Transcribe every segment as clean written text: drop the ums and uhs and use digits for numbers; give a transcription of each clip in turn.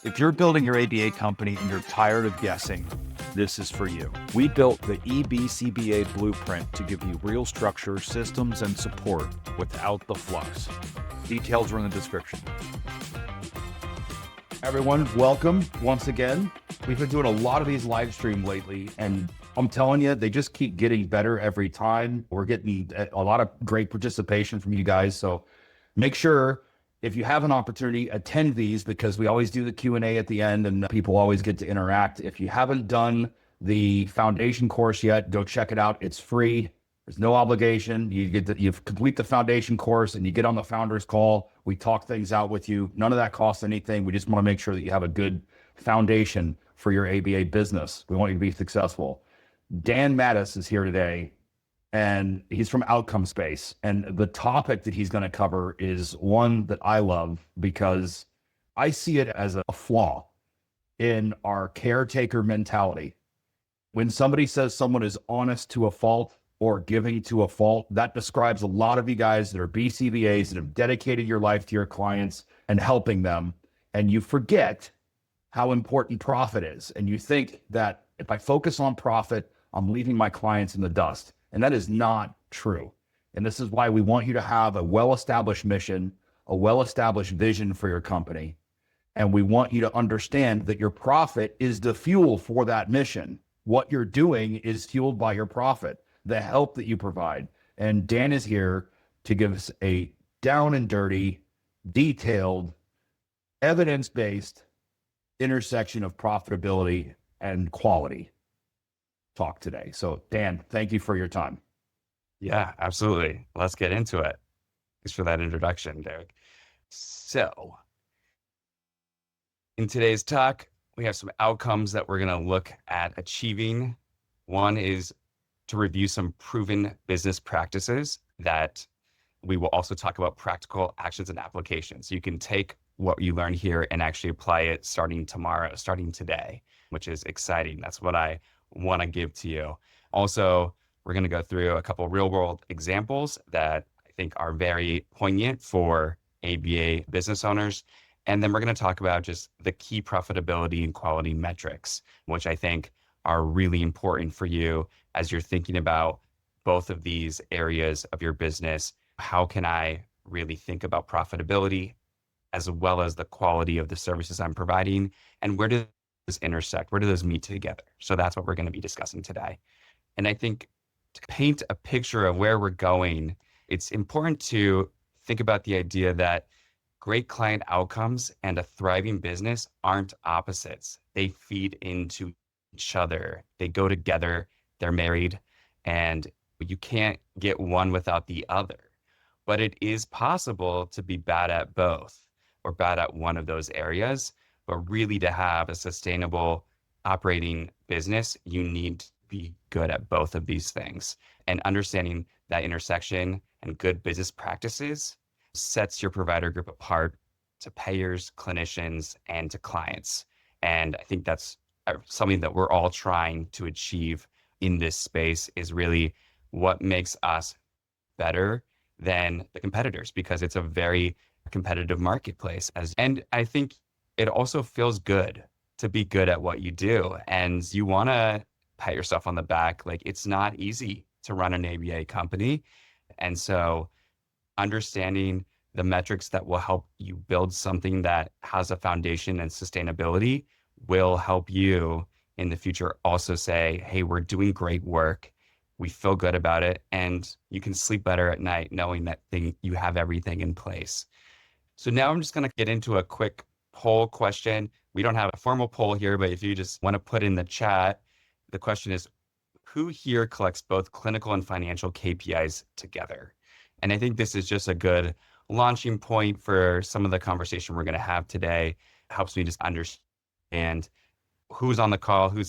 If you're building your ABA company and you're tired of guessing, this is for you. We built the EBCBA blueprint to give you real structure, systems, and support without the fluff. Details are in the description. Everyone, welcome once again. We've been doing a lot of these live stream lately, and I'm telling you, they just keep getting better every time. We're getting a lot of great participation from you guys. So make sure, if you have an opportunity, attend these, because we always do the Q&A at the end and people always get to interact. If you haven't done the foundation course yet, go check it out. It's free. There's no obligation. You complete the foundation course and you get on the founders call. We talk things out with you. None of that costs anything. We just want to make sure that you have a good foundation for your ABA business. We want you to be successful. Dan Mattis is here today, and he's from OutcomesBase. And the topic that he's going to cover is one that I love, because I see it as a flaw in our caretaker mentality. When somebody says someone is honest to a fault or giving to a fault, that describes a lot of you guys that are BCBAs that have dedicated your life to your clients and helping them. And you forget how important profit is. And you think that if I focus on profit, I'm leaving my clients in the dust. And that is not true. And this is why we want you to have a well-established mission, a well-established vision for your company. And we want you to understand that your profit is the fuel for that mission. What you're doing is fueled by your profit, the help that you provide. And Dan is here to give us a down and dirty, detailed, evidence-based intersection of profitability and quality talk today. So Dan, thank you for your time. Yeah, absolutely. Let's get into it. Thanks for that introduction, Derek. So in today's talk, we have some outcomes that we're going to look at achieving. One is to review some proven business practices that we will also talk about practical actions and applications. You can take what you learn here and actually apply it starting tomorrow, starting today, which is exciting. That's what I want to give to you. Also, we're going to go through a couple real world examples that I think are very poignant for ABA business owners. And then we're going to talk about just the key profitability and quality metrics, which I think are really important for you as you're thinking about both of these areas of your business. How can I really think about profitability as well as the quality of the services I'm providing? And where do those intersect? Where do those meet together? So that's what we're going to be discussing today. And I think to paint a picture of where we're going, it's important to think about the idea that great client outcomes and a thriving business aren't opposites. They feed into each other. They go together. They're married, and you can't get one without the other. But it is possible to be bad at both or bad at one of those areas. But really, to have a sustainable operating business, you need to be good at both of these things. And understanding that intersection and good business practices sets your provider group apart to payers, clinicians, and to clients. And I think that's something that we're all trying to achieve in this space, is really what makes us better than the competitors, because it's a very competitive marketplace. And I think it also feels good to be good at what you do. And you want to pat yourself on the back. Like, it's not easy to run an ABA company. And so understanding the metrics that will help you build something that has a foundation and sustainability will help you in the future also say, hey, we're doing great work. We feel good about it. And you can sleep better at night knowing that you have everything in place. So now I'm just going to get into a quick poll question. We don't have a formal poll here, but if you just want to put in the chat, the question is, who here collects both clinical and financial KPIs together? And I think this is just a good launching point for some of the conversation we're going to have today. It helps me just understand who's on the call, who,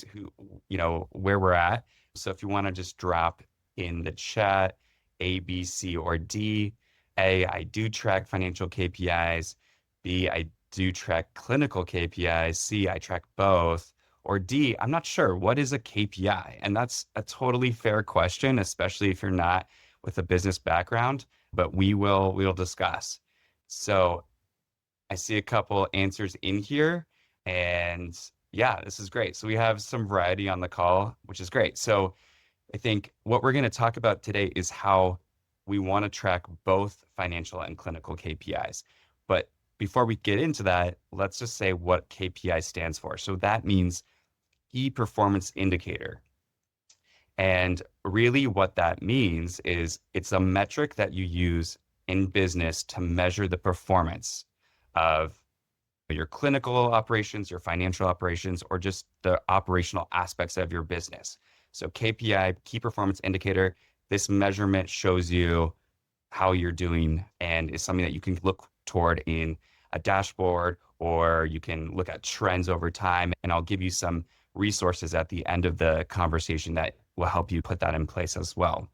where we're at. So if you want to just drop in the chat, A, B, C, or D. A, I do track financial KPIs. B, I do track clinical KPIs. C, I track both. Or D, I'm not sure. What is a KPI? And that's a totally fair question, especially if you're not with a business background. but we'll discuss. So I see a couple answers in here, and yeah, this is great. So we have some variety on the call, which is great. So I think what we're going to talk about today is how we want to track both financial and clinical KPIs. But before we get into that, let's just say what KPI stands for. So that means key performance indicator. And really what that means is it's a metric that you use in business to measure the performance of your clinical operations, your financial operations, or just the operational aspects of your business. So KPI, key performance indicator, this measurement shows you how you're doing and is something that you can look toward in a dashboard, or you can look at trends over time. And I'll give you some resources at the end of the conversation that will help you put that in place as well.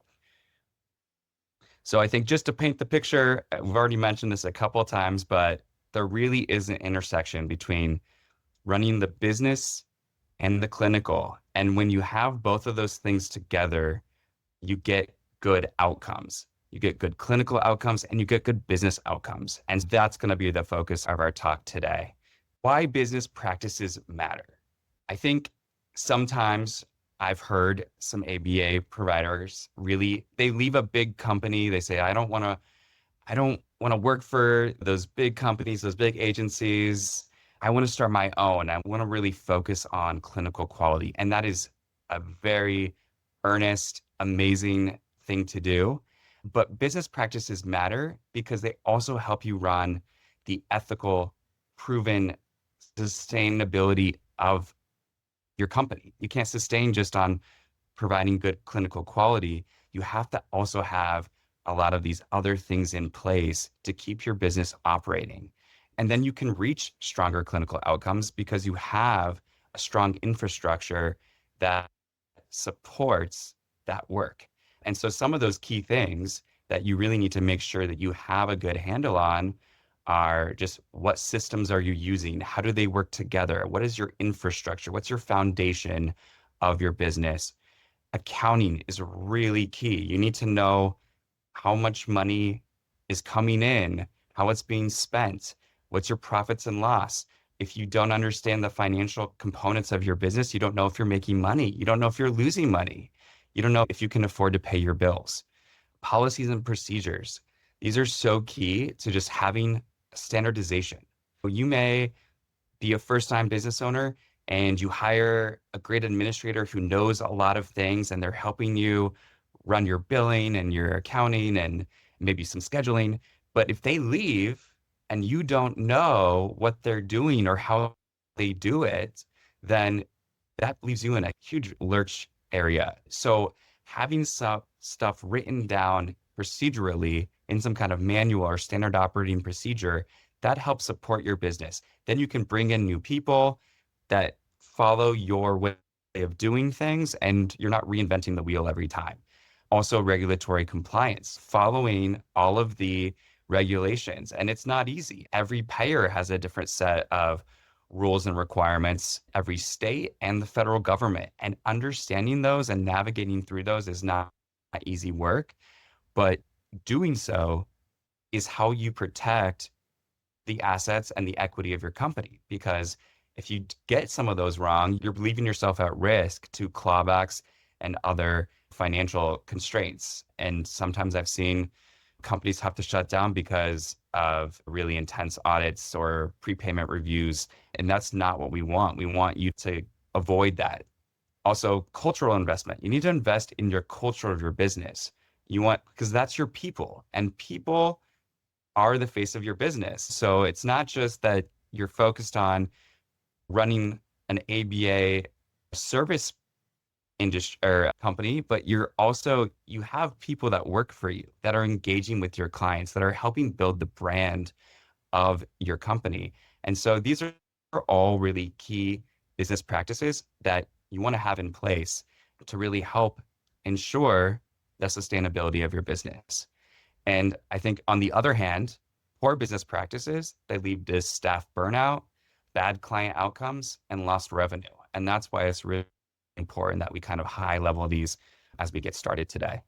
So I think just to paint the picture, we've already mentioned this a couple of times, but there really is an intersection between running the business and the clinical. And when you have both of those things together, you get good outcomes. You get good clinical outcomes and you get good business outcomes. And that's going to be the focus of our talk today. Why business practices matter. I think sometimes I've heard some ABA providers they leave a big company. They say, I don't want to work for those big companies, those big agencies. I want to start my own. I want to really focus on clinical quality. And that is a very earnest, amazing thing to do. But business practices matter because they also help you run the ethical, proven sustainability of your company. You can't sustain just on providing good clinical quality. You have to also have a lot of these other things in place to keep your business operating. And then you can reach stronger clinical outcomes because you have a strong infrastructure that supports that work. And so some of those key things that you really need to make sure that you have a good handle on are just what systems are you using? How do they work together? What is your infrastructure? What's your foundation of your business? Accounting is really key. You need to know how much money is coming in, how it's being spent, what's your profits and loss. If you don't understand the financial components of your business, you don't know if you're making money. You don't know if you're losing money. You don't know if you can afford to pay your bills. Policies and procedures. These are so key to just having standardization. You may be a first-time business owner and you hire a great administrator who knows a lot of things and they're helping you run your billing and your accounting and maybe some scheduling. But if they leave and you don't know what they're doing or how they do it, then that leaves you in a huge lurch area. So having some stuff written down procedurally in some kind of manual or standard operating procedure, that helps support your business. Then you can bring in new people that follow your way of doing things and you're not reinventing the wheel every time. Also, regulatory compliance, following all of the regulations. And it's not easy. Every payer has a different set of rules and requirements, every state and the federal government. And understanding those and navigating through those is not easy work. But doing so is how you protect the assets and the equity of your company. Because if you get some of those wrong, you're leaving yourself at risk to clawbacks and other financial constraints. And sometimes I've seen companies have to shut down because of really intense audits or prepayment reviews. And that's not what we want. We want you to avoid that. Also, cultural investment. You need to invest in your culture of your business. Because that's your people, and people are the face of your business. So it's not just that you're focused on running an ABA service industry or company, but you have people that work for you that are engaging with your clients, that are helping build the brand of your company. And so these are all really key business practices that you want to have in place to really help ensure the sustainability of your business. And I think on the other hand, poor business practices, they lead to staff burnout, bad client outcomes, and lost revenue. And that's why it's really important that we kind of high level these as we get started today.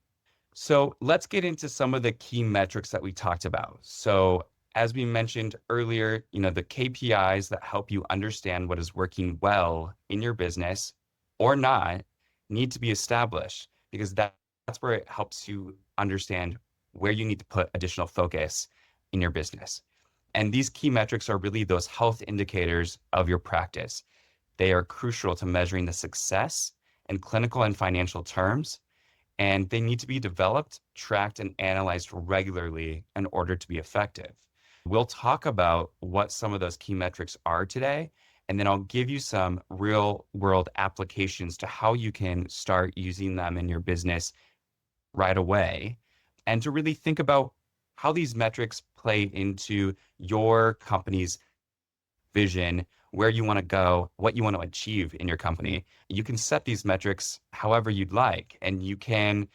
So let's get into some of the key metrics that we talked about. So as we mentioned earlier, the KPIs that help you understand what is working well in your business or not need to be established, because that's where it helps you understand where you need to put additional focus in your business. And these key metrics are really those health indicators of your practice. They are crucial to measuring the success in clinical and financial terms, and they need to be developed, tracked, and analyzed regularly in order to be effective. We'll talk about what some of those key metrics are today, and then I'll give you some real world applications to how you can start using them in your business right away, and to really think about how these metrics play into your company's vision, where you want to go, what you want to achieve in your company. You can set these metrics however you'd like, and you can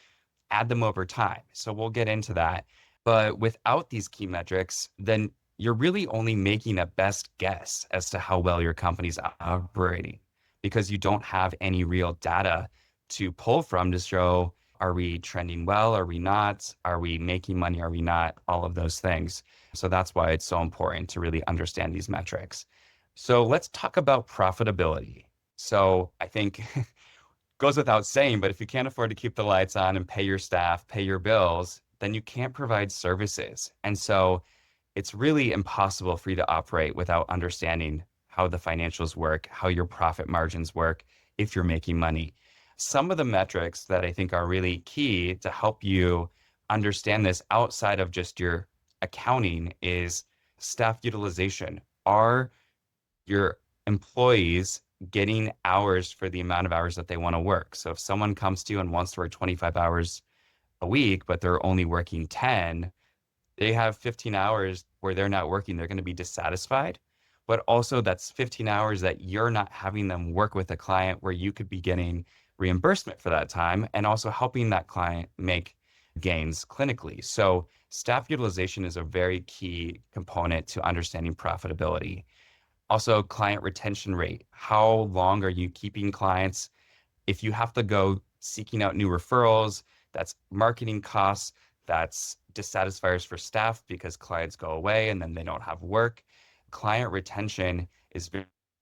add them over time. So we'll get into that. But without these key metrics, then you're really only making a best guess as to how well your company's operating, because you don't have any real data to pull from to show, are we trending well? Are we not? Are we making money? Are we not? All of those things. So that's why it's so important to really understand these metrics. So let's talk about profitability. So I think goes without saying, but if you can't afford to keep the lights on and pay your staff, pay your bills, then you can't provide services. And so it's really impossible for you to operate without understanding how the financials work, how your profit margins work, if you're making money. Some of the metrics that I think are really key to help you understand this outside of just your accounting is staff utilization. Are your employees getting hours for the amount of hours that they want to work? So if someone comes to you and wants to work 25 hours a week, but they're only working 10, they have 15 hours where they're not working, they're going to be dissatisfied. But also that's 15 hours that you're not having them work with a client where you could be getting reimbursement for that time and also helping that client make gains clinically. So staff utilization is a very key component to understanding profitability. Also, client retention rate. How long are you keeping clients? If you have to go seeking out new referrals, that's marketing costs, that's dissatisfiers for staff because clients go away and then they don't have work. Client retention is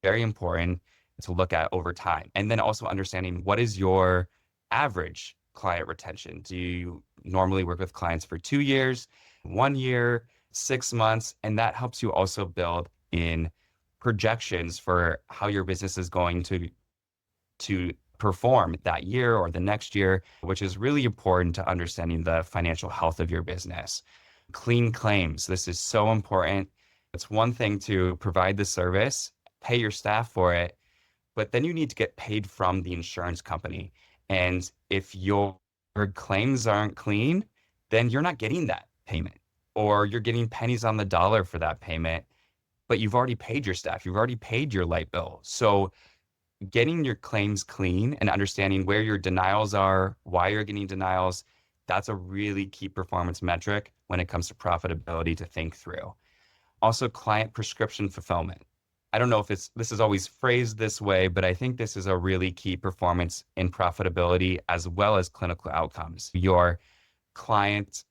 very important to look at over time. And then also understanding, what is your average client retention? Do you normally work with clients for 2 years, 1 year, 6 months? And that helps you also build in projections for how your business is going to perform that year or the next year, which is really important to understanding the financial health of your business. Clean claims. This is so important. It's one thing to provide the service, pay your staff for it, but then you need to get paid from the insurance company. And if your claims aren't clean, then you're not getting that payment, or you're getting pennies on the dollar for that payment, but you've already paid your staff, you've already paid your light bill. So getting your claims clean and understanding where your denials are, why you're getting denials, that's a really key performance metric when it comes to profitability to think through. Also, client prescription fulfillment. I don't know if this is always phrased this way, but I think this is a really key performance in profitability as well as clinical outcomes. Your client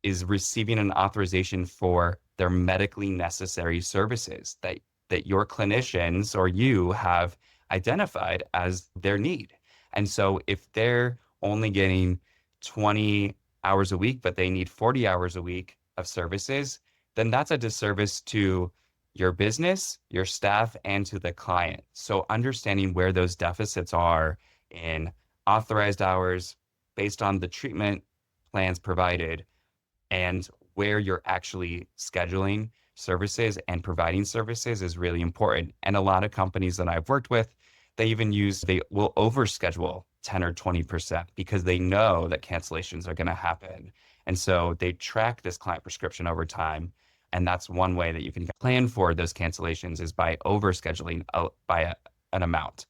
is receiving an authorization for their medically necessary services that your clinicians or you have identified as their need. And so if they're only getting 20 hours a week, but they need 40 hours a week of services, then that's a disservice to your business, your staff, and to the client. So understanding where those deficits are in authorized hours based on the treatment plans provided and where you're actually scheduling services and providing services is really important. And a lot of companies that I've worked with, they will overschedule 10 or 20% because they know that cancellations are going to happen. And so they track this client prescription over time. And that's one way that you can plan for those cancellations, is by overscheduling an amount.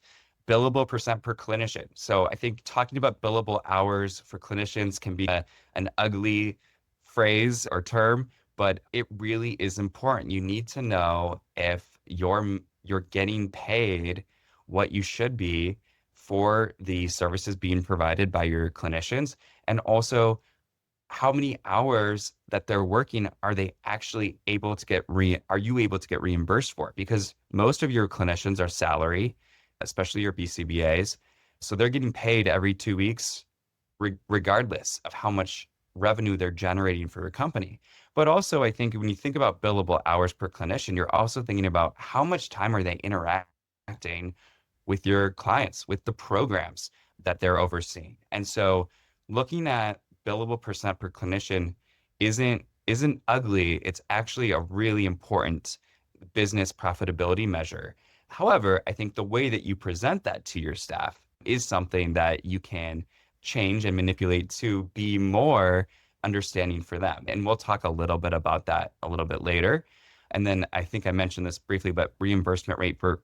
Billable percent per clinician. So I think talking about billable hours for clinicians can be an ugly phrase or term, but it really is important. You need to know if you're getting paid what you should be for the services being provided by your clinicians, and also how many hours that they're working are they actually able to get are you able to get reimbursed for? Because most of your clinicians are salary, especially your BCBAs. So they're getting paid every 2 weeks, regardless of how much revenue they're generating for your company. But also, I think when you think about billable hours per clinician, you're also thinking about how much time are they interacting with your clients, with the programs that they're overseeing. And so looking at billable percent per clinician isn't ugly. It's actually a really important business profitability measure. However, I think the way that you present that to your staff is something that you can change and manipulate to be more understanding for them. And we'll talk a little bit about that a little bit later. And then I think I mentioned this briefly, but reimbursement rate per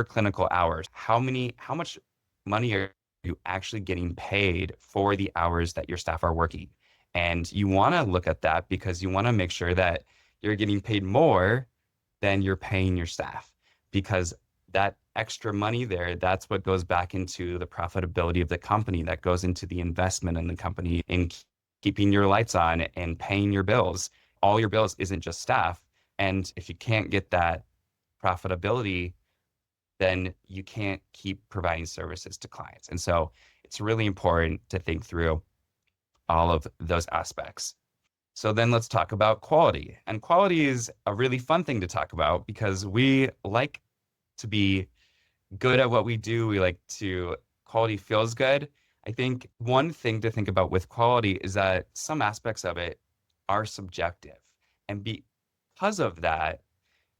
clinical hours. How much money are you actually getting paid for the hours that your staff are working? And you want to look at that because you want to make sure that you're getting paid more than you're paying your staff, because that extra money there, that's what goes back into the profitability of the company, that goes into the investment in the company, in keeping your lights on and paying your bills. All your bills isn't just staff. And if you can't get that profitability, then you can't keep providing services to clients. And so it's really important to think through all of those aspects. So then let's talk about quality. And quality is a really fun thing to talk about because we like to be good at what we do. We like to, quality feels good. I think one thing to think about with quality is that some aspects of it are subjective. And because of that,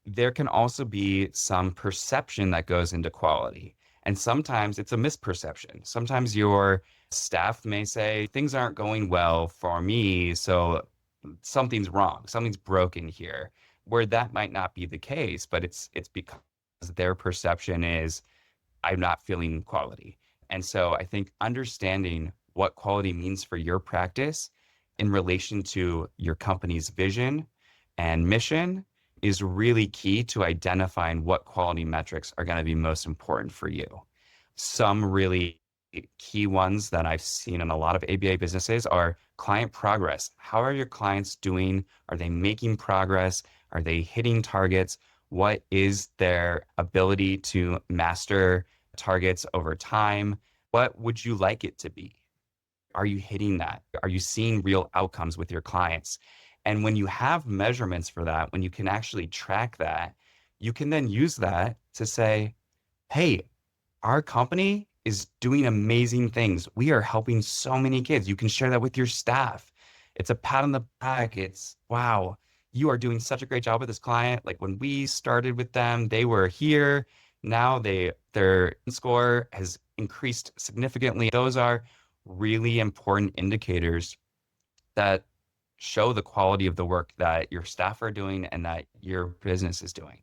there can also be some perception that goes into quality. And sometimes it's a misperception. Sometimes your staff may say, things aren't going well for me, so something's wrong, something's broken here, where that might not be the case, but it's because their perception is, I'm not feeling quality. And so I think understanding what quality means for your practice in relation to your company's vision and mission is really key to identifying what quality metrics are going to be most important for you. Some really key ones that I've seen in a lot of ABA businesses are client progress. How are your clients doing? Are they making progress? Are they hitting targets? What is their ability to master targets over time? What would you like it to be? Are you hitting that? Are you seeing real outcomes with your clients? And when you have measurements for that, when you can actually track that, you can then use that to say, hey, our company is doing amazing things. We are helping so many kids. You can share that with your staff. It's a pat on the back. It's, wow, you are doing such a great job with this client. Like when we started with them, they were here. Now their score has increased significantly. Those are really important indicators that show the quality of the work that your staff are doing and that your business is doing.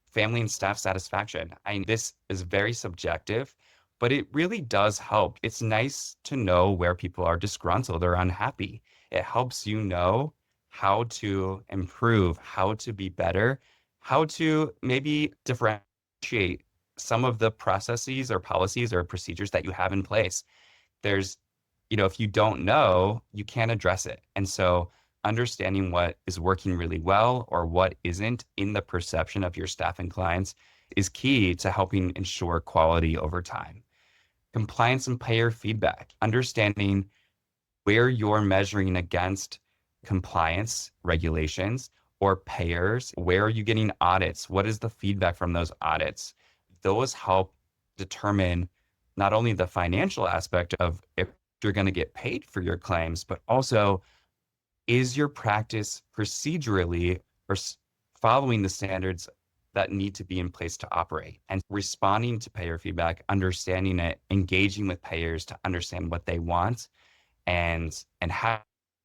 Family and staff satisfaction. This is very subjective, but it really does help. It's nice to know where people are disgruntled or unhappy. It helps you know how to improve, how to be better, how to maybe differentiate some of the processes or policies or procedures that you have in place. There's, if you don't know, you can't address it. And so understanding what is working really well or what isn't in the perception of your staff and clients is key to helping ensure quality over time. Compliance and payer feedback, understanding where you're measuring against compliance regulations or payers, where are you getting audits? What is the feedback from those audits? Those help determine not only the financial aspect of if you're going to get paid for your claims, but also, is your practice procedurally or following the standards that need to be in place to operate? And responding to payer feedback, understanding it, engaging with payers to understand what they want, and having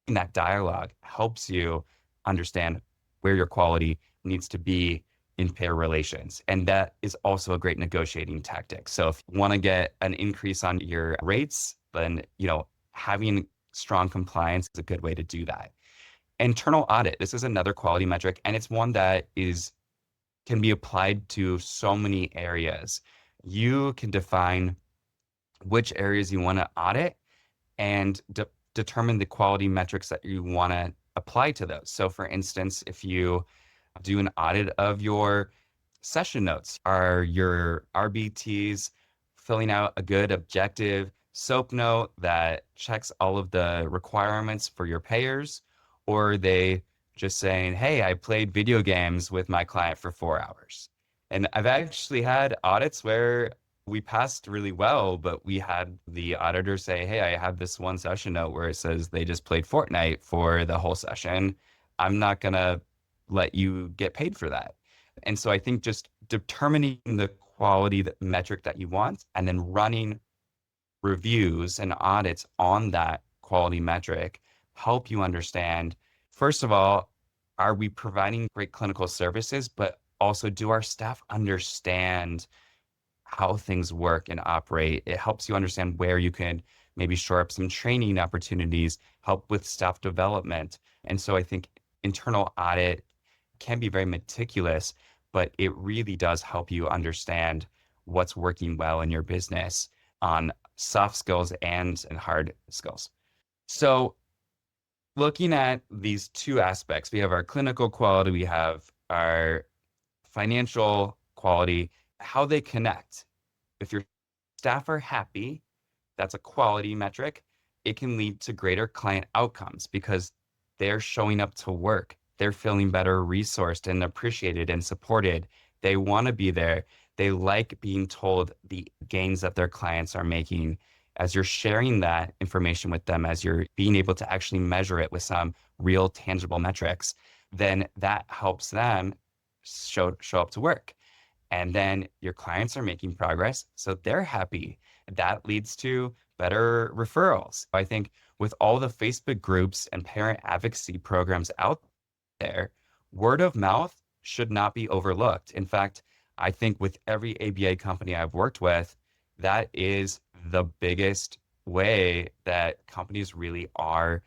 that dialogue helps you understand where your quality needs to be in payer relations. And that is also a great negotiating tactic. So if you want to get an increase on your rates, then, having strong compliance is a good way to do that. Internal audit. This is another quality metric, and it's one that can be applied to so many areas. You can define which areas you want to audit and determine the quality metrics that you want to apply to those. So for instance, if you do an audit of your session notes, are your RBTs filling out a good objective SOAP note that checks all of the requirements for your payers? Or are they just saying, hey, I played video games with my client for 4 hours? And I've actually had audits where we passed really well, but we had the auditor say, hey, I have this one session note where it says they just played Fortnite for the whole session. I'm not going to let you get paid for that. And so I think just determining the quality metric that you want and then running reviews and audits on that quality metric help you understand, first of all, are we providing great clinical services, but also do our staff understand how things work and operate? It helps you understand where you can maybe shore up some training opportunities, help with staff development. And so I think internal audit can be very meticulous, but it really does help you understand what's working well in your business on soft skills and hard skills. So looking at these two aspects, we have our clinical quality, we have our financial quality, how they connect. If your staff are happy, that's a quality metric. It can lead to greater client outcomes because they're showing up to work. They're feeling better resourced and appreciated and supported. They want to be there. They like being told the gains that their clients are making. As you're sharing that information with them, as you're being able to actually measure it with some real tangible metrics, then that helps them show up to work. And then your clients are making progress, so they're happy. That leads to better referrals. I think with all the Facebook groups and parent advocacy programs out there, word of mouth should not be overlooked. In fact, I think with every ABA company I've worked with, that is the biggest way that companies really are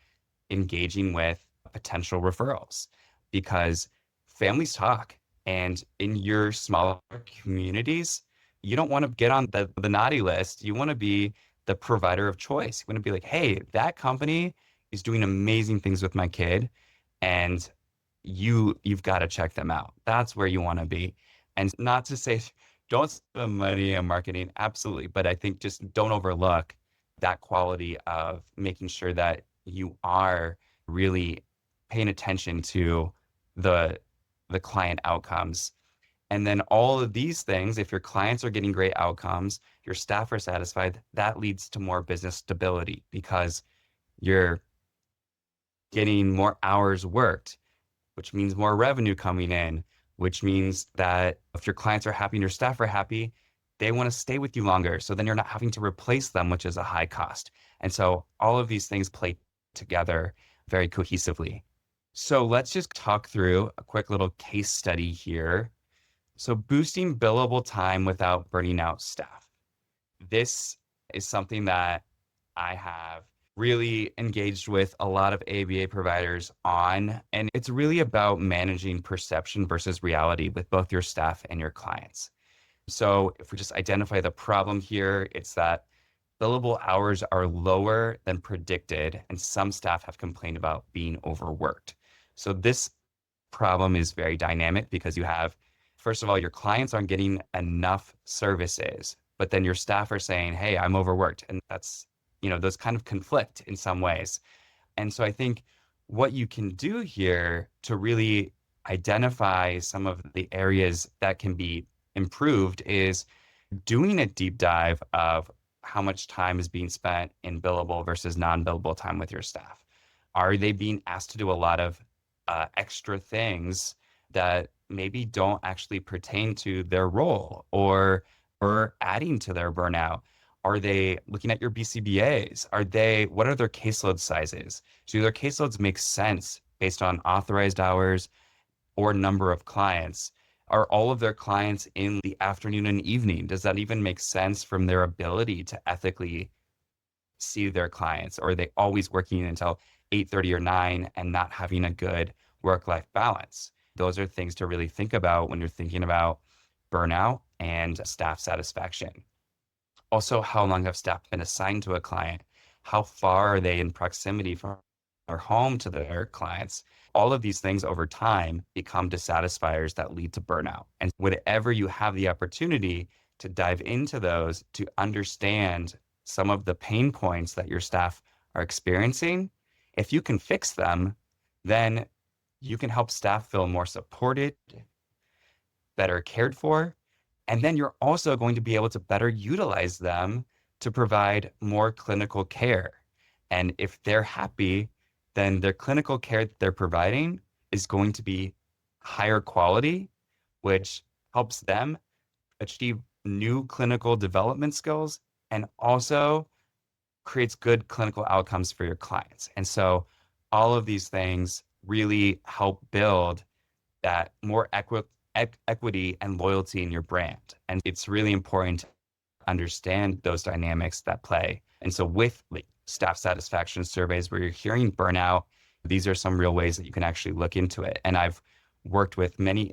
engaging with potential referrals, because families talk. And in your smaller communities, you don't want to get on the naughty list. You want to be the provider of choice. You want to be like, hey, that company is doing amazing things with my kid, and you've got to check them out. That's where you want to be. And not to say don't spend money on marketing, absolutely, but I think just don't overlook that quality of making sure that you are really paying attention to the client outcomes. And then all of these things, if your clients are getting great outcomes, your staff are satisfied, that leads to more business stability because you're getting more hours worked, which means more revenue coming in, which means that if your clients are happy and your staff are happy, they want to stay with you longer. So then you're not having to replace them, which is a high cost. And so all of these things play together very cohesively. So let's just talk through a quick little case study here. So boosting billable time without burning out staff. This is something that I have really engaged with a lot of ABA providers on, and it's really about managing perception versus reality with both your staff and your clients. So if we just identify the problem here, it's that billable hours are lower than predicted, and some staff have complained about being overworked. So this problem is very dynamic because you have, first of all, your clients aren't getting enough services, but then your staff are saying, hey, I'm overworked. And that's, those kind of conflict in some ways. And so I think what you can do here to really identify some of the areas that can be improved is doing a deep dive of how much time is being spent in billable versus non-billable time with your staff. Are they being asked to do a lot of extra things that maybe don't actually pertain to their role or adding to their burnout? Are they looking at your BCBAs? What are their caseload sizes? Do their caseloads make sense based on authorized hours or number of clients? Are all of their clients in the afternoon and evening? Does that even make sense from their ability to ethically see their clients? Or are they always working until 8:30 or 9 and not having a good work-life balance? Those are things to really think about when you're thinking about burnout and staff satisfaction. Also, how long have staff been assigned to a client? How far are they in proximity from their home to their clients? All of these things over time become dissatisfiers that lead to burnout. And whenever you have the opportunity to dive into those, to understand some of the pain points that your staff are experiencing, if you can fix them, then you can help staff feel more supported, better cared for, and then you're also going to be able to better utilize them to provide more clinical care. And if they're happy, then their clinical care that they're providing is going to be higher quality, which helps them achieve new clinical development skills and also creates good clinical outcomes for your clients. And so all of these things really help build that more equity and loyalty in your brand. And it's really important to understand those dynamics that play. And so with like staff satisfaction surveys where you're hearing burnout, these are some real ways that you can actually look into it. And I've worked with many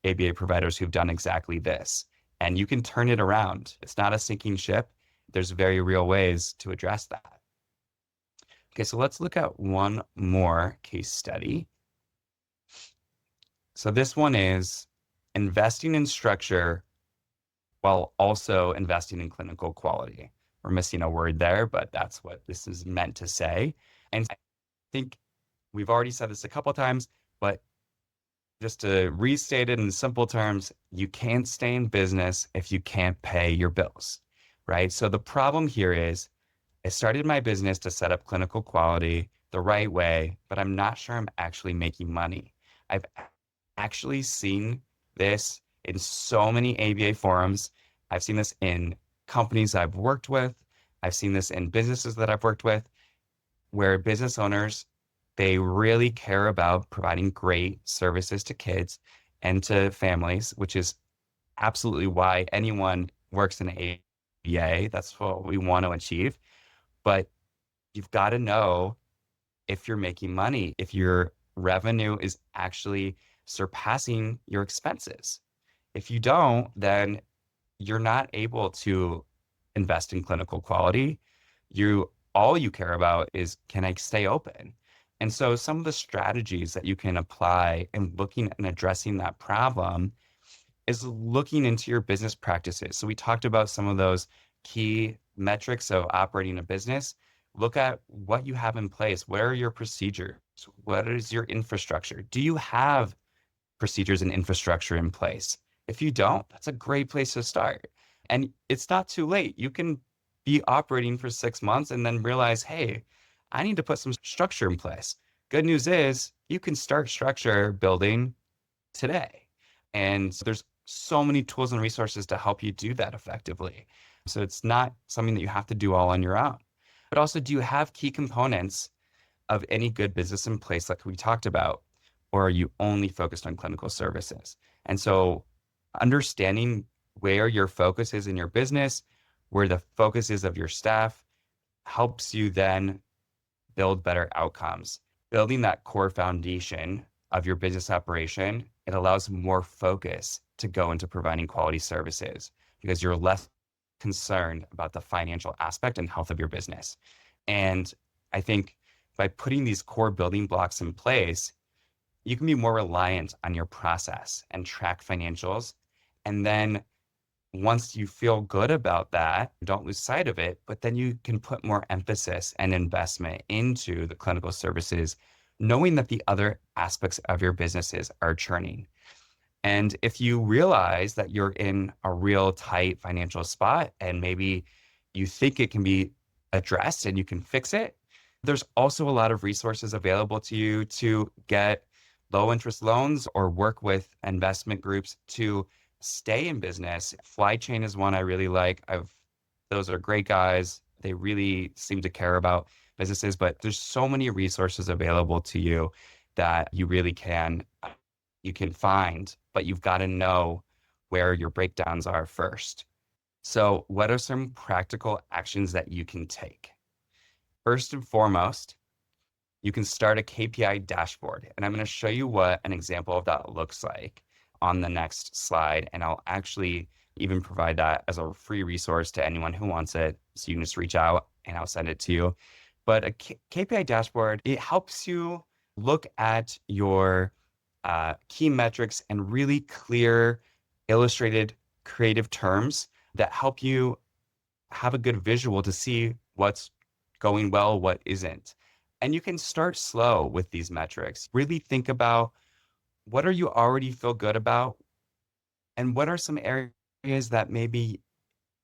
ABA providers who've done exactly this. And you can turn it around. It's not a sinking ship. There's very real ways to address that. Okay, so let's look at one more case study. So this one is investing in structure while also investing in clinical quality. We're missing a word there, but that's what this is meant to say. And I think we've already said this a couple of times, but just to restate it in simple terms, you can't stay in business if you can't pay your bills, right? So the problem here is I started my business to set up clinical quality the right way, but I'm not sure I'm actually making money. I've actually seen this in so many ABA forums. I've seen this in companies I've worked with. I've seen this in businesses that I've worked with, where business owners, they really care about providing great services to kids and to families, which is absolutely why anyone works in ABA. That's what we want to achieve. But you've got to know if you're making money, if your revenue is actually surpassing your expenses. If you don't, then you're not able to invest in clinical quality. All you care about is, can I stay open? And so some of the strategies that you can apply in looking and addressing that problem is looking into your business practices. So we talked about some of those key metrics of operating a business. Look at what you have in place. What are your procedures? What is your infrastructure? Do you have procedures and infrastructure in place? If you don't, that's a great place to start. And it's not too late. You can be operating for 6 months and then realize, hey, I need to put some structure in place. Good news is you can start structure building today. And there's so many tools and resources to help you do that effectively. So it's not something that you have to do all on your own. But also, do you have key components of any good business in place like we talked about? Or are you only focused on clinical services? And so understanding where your focus is in your business, where the focus is of your staff, helps you then build better outcomes. Building that core foundation of your business operation, it allows more focus to go into providing quality services because you're less concerned about the financial aspect and health of your business. And I think by putting these core building blocks in place, you can be more reliant on your process and track financials. And then once you feel good about that, don't lose sight of it, but then you can put more emphasis and investment into the clinical services, knowing that the other aspects of your businesses are churning. And if you realize that you're in a real tight financial spot and maybe you think it can be addressed and you can fix it, there's also a lot of resources available to you to get low interest loans or work with investment groups to stay in business. FlyChain is one I really like. Those are great guys. They really seem to care about businesses, but there's so many resources available to you that you really can find, but you've got to know where your breakdowns are first. So what are some practical actions that you can take? First and foremost, you can start a KPI dashboard. And I'm going to show you what an example of that looks like on the next slide. And I'll actually even provide that as a free resource to anyone who wants it. So you can just reach out and I'll send it to you. But a KPI dashboard, it helps you look at your key metrics and really clear, illustrated, creative terms that help you have a good visual to see what's going well, what isn't. And you can start slow with these metrics. Really think about what are you already feel good about, and what are some areas that maybe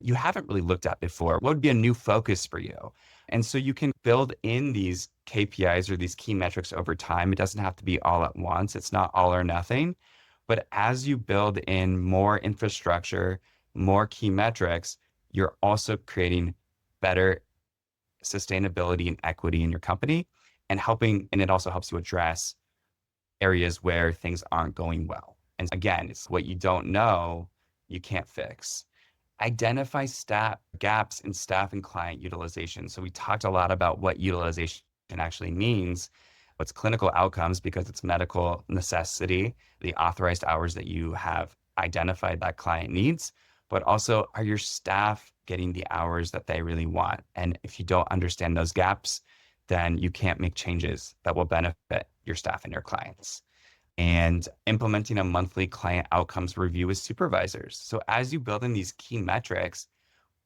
you haven't really looked at before? What would be a new focus for you? And so you can build in these KPIs or these key metrics over time. It doesn't have to be all at once. It's not all or nothing. But as you build in more infrastructure, more key metrics, you're also creating better sustainability and equity in your company and it also helps you address areas where things aren't going well. And again, it's what you don't know, you can't fix. Identify gaps in staff and client utilization. So we talked a lot about what utilization actually means. What's clinical outcomes because it's medical necessity, the authorized hours that you have identified that client needs, but also are your staff getting the hours that they really want? And if you don't understand those gaps, then you can't make changes that will benefit your staff and your clients. And implementing a monthly client outcomes review with supervisors. So as you build in these key metrics,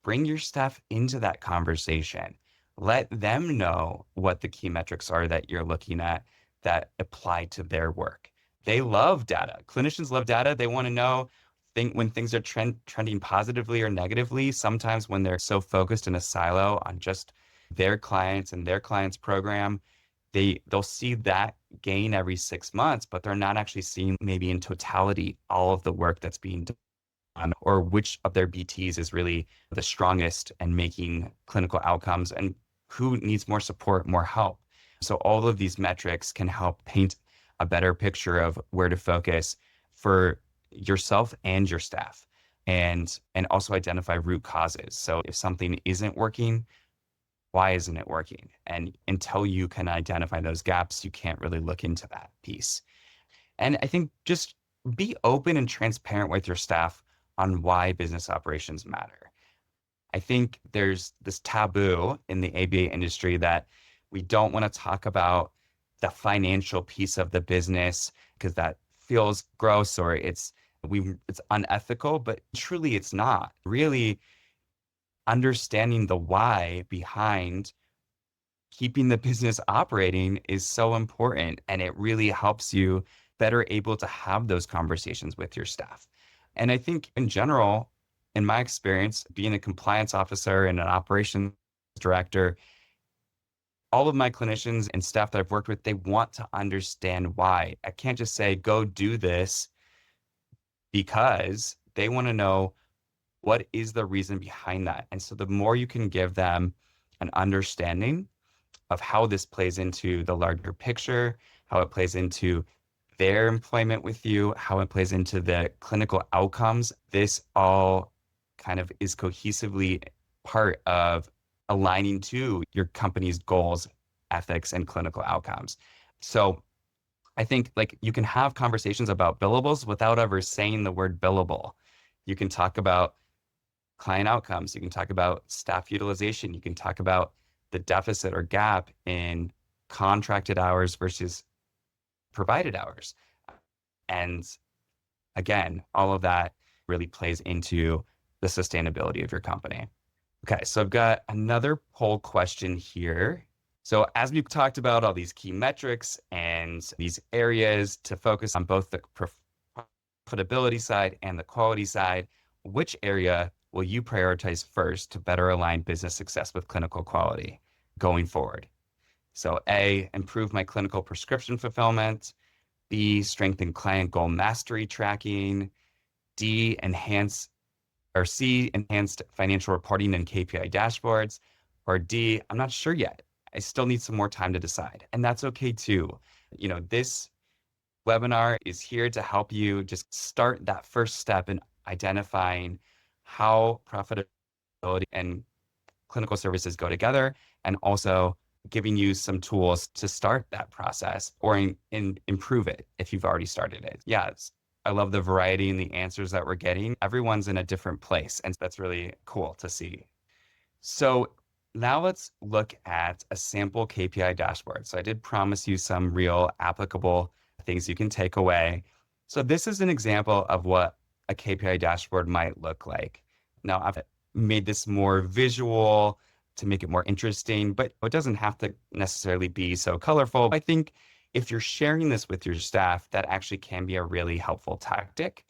bring your staff into that conversation. Let them know what the key metrics are that you're looking at that apply to their work. They love data. Clinicians love data. They want to know when things are trending positively or negatively. Sometimes when they're so focused in a silo on just their clients and their clients' program, they'll see that gain every 6 months, but they're not actually seeing maybe in totality all of the work that's being done or which of their BTs is really the strongest and making clinical outcomes and who needs more support, more help. So all of these metrics can help paint a better picture of where to focus for yourself and your staff and also identify root causes. So if something isn't working, why isn't it working? And until you can identify those gaps, you can't really look into that piece. And I think just be open and transparent with your staff on why business operations matter. I think there's this taboo in the ABA industry that we don't want to talk about the financial piece of the business because that feels gross or it's unethical, but truly it's not. Really, understanding the why behind keeping the business operating is so important, and it really helps you better able to have those conversations with your staff. And I think in general, in my experience, being a compliance officer and an operations director, all of my clinicians and staff that I've worked with, they want to understand why. I can't just say, go do this, because they want to know what is the reason behind that. And so the more you can give them an understanding of how this plays into the larger picture, how it plays into their employment with you, how it plays into the clinical outcomes, this all kind of is cohesively part of aligning to your company's goals, ethics, and clinical outcomes. So I think like you can have conversations about billables without ever saying the word billable. You can talk about client outcomes. You can talk about staff utilization. You can talk about the deficit or gap in contracted hours versus provided hours. And again, all of that really plays into the sustainability of your company. Okay, so I've got another poll question here. So as we've talked about all these key metrics and these areas to focus on both the profitability side and the quality side, which area will you prioritize first to better align business success with clinical quality going forward? So A, improve my clinical prescription fulfillment. B, strengthen client goal mastery tracking. D, C, enhanced financial reporting and KPI dashboards. Or D, I'm not sure yet. I still need some more time to decide. And that's okay too. You know, this webinar is here to help you just start that first step in identifying how profitability and clinical services go together, and also giving you some tools to start that process or improve it if you've already started it. Yes, I love the variety in the answers that we're getting. Everyone's in a different place, and that's really cool to see. So Now let's look at a sample KPI dashboard. So I did promise you some real applicable things you can take away. So this is an example of what a KPI dashboard might look like. Now I've made this more visual to make it more interesting, but it doesn't have to necessarily be so colorful. I think if you're sharing this with your staff, that actually can be a really helpful tactic.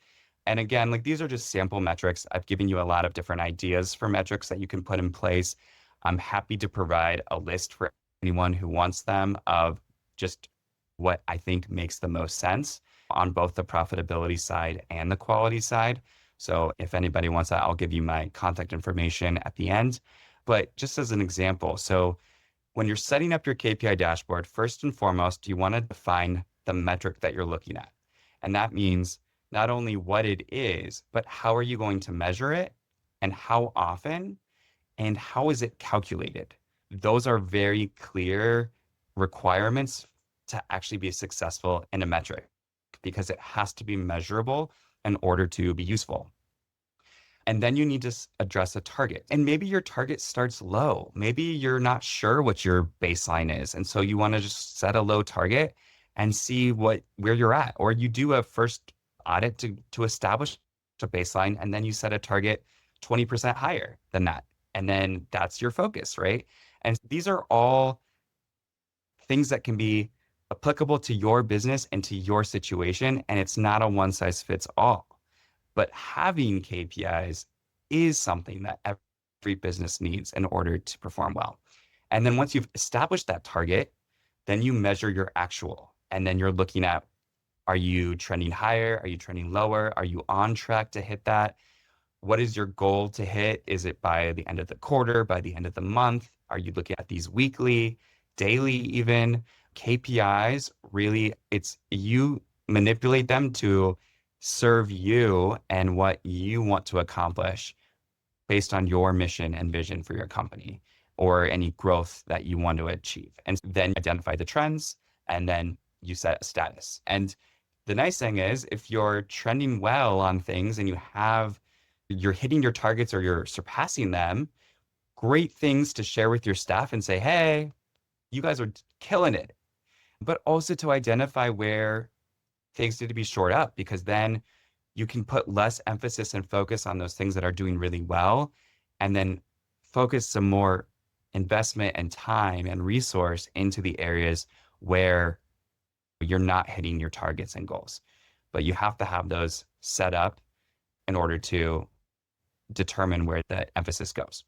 And again, like these are just sample metrics. I've given you a lot of different ideas for metrics that you can put in place. I'm happy to provide a list for anyone who wants them of just what I think makes the most sense on both the profitability side and the quality side. So if anybody wants that, I'll give you my contact information at the end. But just as an example, so when you're setting up your KPI dashboard, first and foremost, you want to define the metric that you're looking at. And that means not only what it is, but how are you going to measure it and how often and how is it calculated? Those are very clear requirements to actually be successful in a metric because it has to be measurable in order to be useful. And then you need to address a target. And maybe your target starts low. Maybe you're not sure what your baseline is. And so you want to just set a low target and see where you're at. Or you do a first audit to establish a baseline, and then you set a target 20% higher than that. And then that's your focus, right? And these are all things that can be applicable to your business and to your situation. And it's not a one size fits all. But having KPIs is something that every business needs in order to perform well. And then once you've established that target, then you measure your actual. And then you're looking at, are you trending higher? Are you trending lower? Are you on track to hit that? What is your goal to hit? Is it by the end of the quarter, by the end of the month? Are you looking at these weekly, daily even? KPIs, really, it's you manipulate them to serve you and what you want to accomplish based on your mission and vision for your company or any growth that you want to achieve. And then identify the trends and then you set a status. And the nice thing is if you're trending well on things and you're hitting your targets or you're surpassing them, great things to share with your staff and say, hey, you guys are killing it. But also to identify where things need to be shored up, because then you can put less emphasis and focus on those things that are doing really well, and then focus some more investment and time and resource into the areas where you're not hitting your targets and goals. But you have to have those set up in order to determine where the emphasis goes.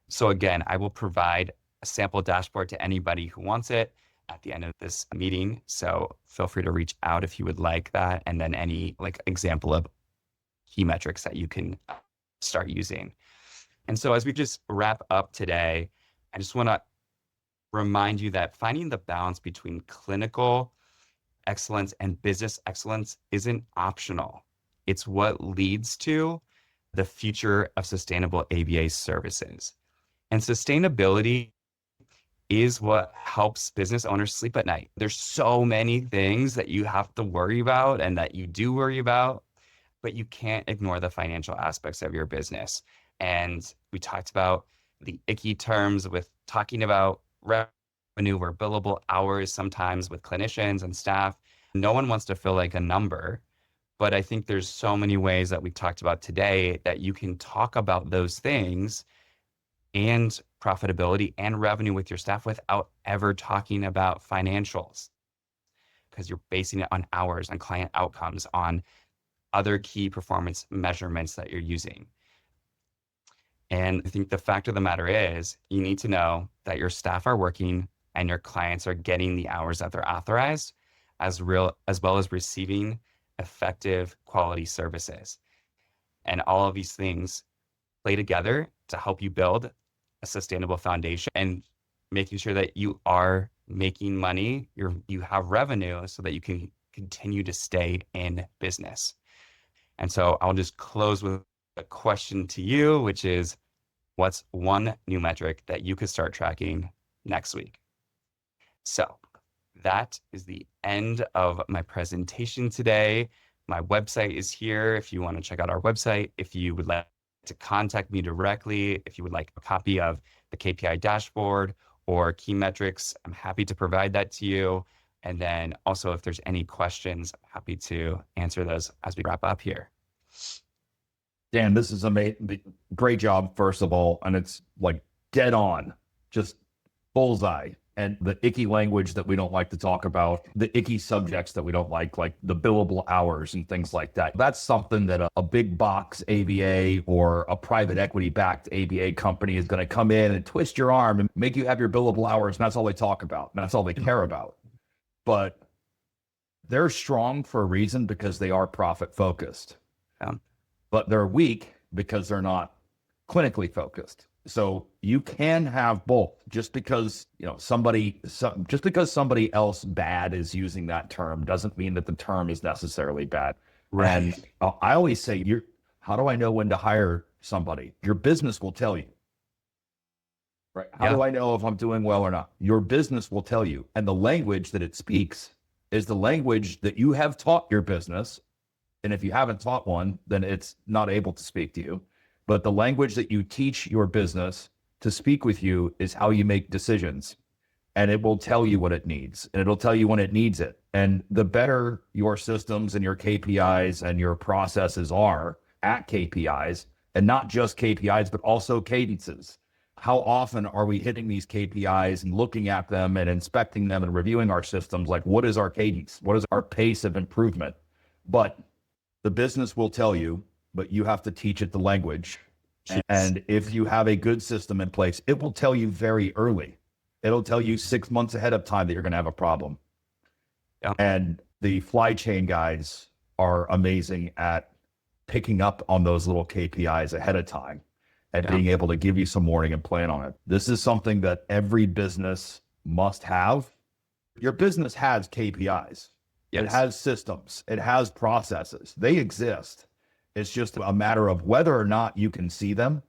So again, I will provide a sample dashboard to anybody who wants it at the end of this meeting. So feel free to reach out if you would like that. And then any example of key metrics that you can start using. And so as we just wrap up today, I just want to remind you that finding the balance between clinical excellence and business excellence isn't optional. It's what leads to the future of sustainable ABA services. And sustainability is what helps business owners sleep at night. There's so many things that you have to worry about and that you do worry about, but you can't ignore the financial aspects of your business. And we talked about the icky terms with talking about revenue or billable hours sometimes with clinicians and staff. No one wants to feel like a number, but I think there's so many ways that we talked about today that you can talk about those things and profitability and revenue with your staff without ever talking about financials, because you're basing it on hours, on client outcomes, on other key performance measurements that you're using. And I think the fact of the matter is you need to know that your staff are working and your clients are getting the hours that they're authorized, as well as receiving effective quality services. And all of these things play together to help you build a sustainable foundation and making sure that you are making money, you have revenue so that you can continue to stay in business. And so I'll just close with a question to you, which is, what's one new metric that you could start tracking next week? So that is the end of my presentation today. My website is here if you want to check out our website. If you would like to contact me directly, if you would like a copy of the KPI dashboard or key metrics, I'm happy to provide that to you. And then also, if there's any questions, I'm happy to answer those as we wrap up here. Dan, this is amazing. Great job, first of all. And it's like dead on, just bullseye. And the icky language that we don't like to talk about, the icky subjects that we don't like the billable hours and things like that. That's something that a big box ABA or a private equity backed ABA company is going to come in and twist your arm and make you have your billable hours. And that's all they talk about. And that's all they care about. But they're strong for a reason, because they are profit focused. Yeah. But they're weak because they're not clinically focused. So you can have both. Just because somebody else bad is using that term doesn't mean that the term is necessarily bad. Right. And I always say, how do I know when to hire somebody? Your business will tell you. Right? How do I know if I'm doing well or not? Your business will tell you. And the language that it speaks is the language that you have taught your business. And if you haven't taught one, then it's not able to speak to you. But the language that you teach your business to speak with you is how you make decisions. And it will tell you what it needs, and it'll tell you when it needs it. And the better your systems and your KPIs and your processes are at KPIs, and not just KPIs, but also cadences. How often are we hitting these KPIs and looking at them and inspecting them and reviewing our systems? Like, what is our cadence? What is our pace of improvement? But the business will tell you, but you have to teach it the language. Yes. And if you have a good system in place, it will tell you very early. It'll tell you 6 months ahead of time that you're going to have a problem. Yeah. And the fly chain guys are amazing at picking up on those little KPIs ahead of time and being able to give you some warning and plan on it. This is something that every business must have. Your business has KPIs. Yes. It has systems. It has processes. They exist. It's just a matter of whether or not you can see them.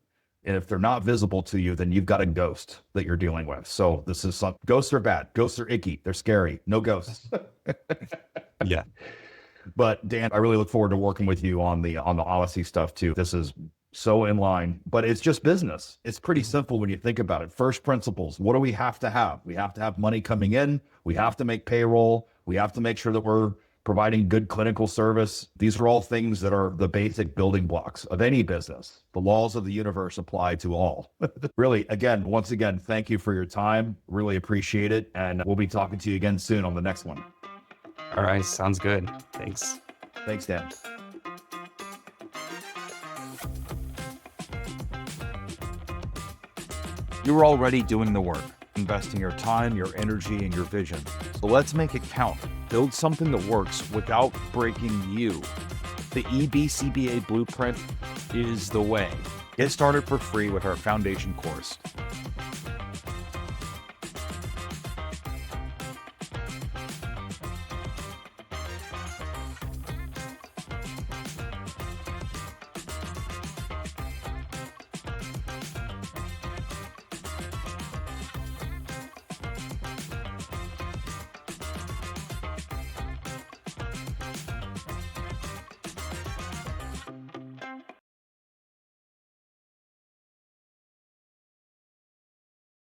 And if they're not visible to you, then you've got a ghost that you're dealing with. So this is ghosts are bad. Ghosts are icky. They're scary. No ghosts. Yeah. But Dan, I really look forward to working with you on the Odyssey stuff too. This is so in line, but it's just business. It's pretty simple when you think about it. First principles. What do we have to have? We have to have money coming in. We have to make payroll. We have to make sure that we're providing good clinical service. These are all things that are the basic building blocks of any business. The laws of the universe apply to all. Really, once again, thank you for your time. Really appreciate it. And we'll be talking to you again soon on the next one. All right. Sounds good. Thanks. Thanks, Dan. You're already doing the work, investing your time, your energy, and your vision. So let's make it count. Build something that works without breaking you. The EBCBA Blueprint is the way. Get started for free with our foundation course.